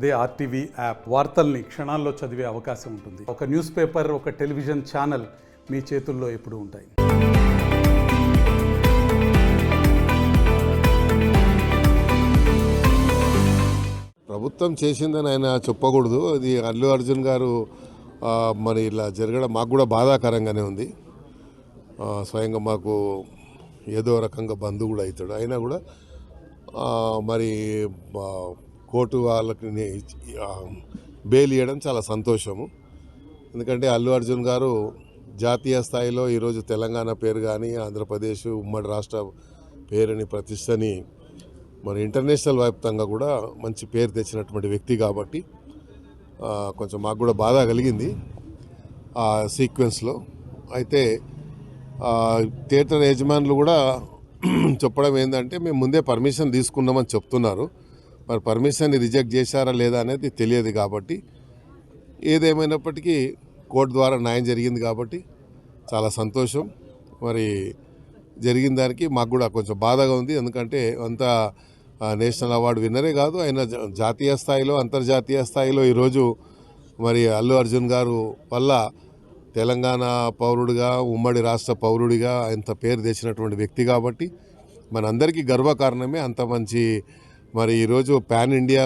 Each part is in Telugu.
అదే ఆర్టీవీ యాప్ వార్తల్ని క్షణాల్లో చదివే అవకాశం ఉంటుంది. ఒక న్యూస్ పేపర్, ఒక టెలివిజన్ ఛానల్ మీ చేతుల్లో ఎప్పుడూ ఉంటాయి. ప్రభుత్వం చేసిందని ఆయన చెప్పకూడదు. అది అల్లు అర్జున్ గారు మరి ఇలా జరగడం మాకు కూడా బాధాకరంగానే ఉంది. స్వయంగా మాకు ఏదో రకంగా బంధువు కూడా అవుతాడు. అయినా కూడా మరి కోర్టు వాళ్ళకి బెయిల్ ఇవ్వడం చాలా సంతోషము. ఎందుకంటే అల్లు అర్జున్ గారు జాతీయ స్థాయిలో ఈరోజు తెలంగాణ పేరు కానీ ఆంధ్రప్రదేశ్ ఉమ్మడి రాష్ట్ర పేరుని ప్రతిష్టని మరి ఇంటర్నేషనల్ వ్యాప్తంగా కూడా మంచి పేరు తెచ్చినటువంటి వ్యక్తి కాబట్టి కొంచెం మాకు కూడా బాధ కలిగింది ఆ సీక్వెన్స్లో. అయితే థియేటర్ యజమానులు కూడా చెప్పడం ఏంటంటే మేము ముందే పర్మిషన్ తీసుకున్నామని చెప్తున్నారు. మరి పర్మిషన్ రిజెక్ట్ చేశారా లేదా అనేది తెలియదు. కాబట్టి ఏదేమైనప్పటికీ కోర్టు ద్వారా న్యాయం జరిగింది కాబట్టి చాలా సంతోషం. మరి జరిగిన దానికి మాకు కూడా కొంచెం బాధగా ఉంది. ఎందుకంటే అంతా నేషనల్ అవార్డు విన్నరే కాదు, ఆయన జాతీయ స్థాయిలో అంతర్జాతీయ స్థాయిలో ఈరోజు మరి అల్లు అర్జున్ గారు వల్ల తెలంగాణ పౌరుడిగా ఉమ్మడి రాష్ట్ర పౌరుడిగా ఇంత పేరు తెచ్చినటువంటి వ్యక్తి కాబట్టి మనందరికీ గర్వకారణమే. అంత మంచి మరి ఈరోజు పాన్ ఇండియా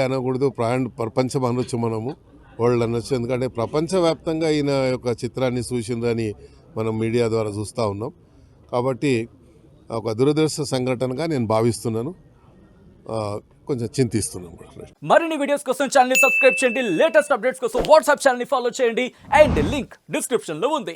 అనకూడదు, ప్రపంచం అనొచ్చు, మనము వరల్డ్ అనొచ్చు. ఎందుకంటే ప్రపంచవ్యాప్తంగా ఈయన యొక్క చిత్రాన్ని చూసిందని మనం మీడియా ద్వారా చూస్తూ ఉన్నాం. కాబట్టి ఒక దురదృష్ట సంఘటనగా నేను భావిస్తున్నాను, కొంచెం చింతిస్తున్నాను. మరిన్ని వీడియోస్ కోసం ఛానల్ ని సబ్స్క్రైబ్ చేయండి. లేటెస్ట్ అప్డేట్స్ కోసం వాట్సాప్ ఛానల్ ని ఫాలో చేయండి. అండ్ లింక్ డిస్క్రిప్షన్ లో ఉంది.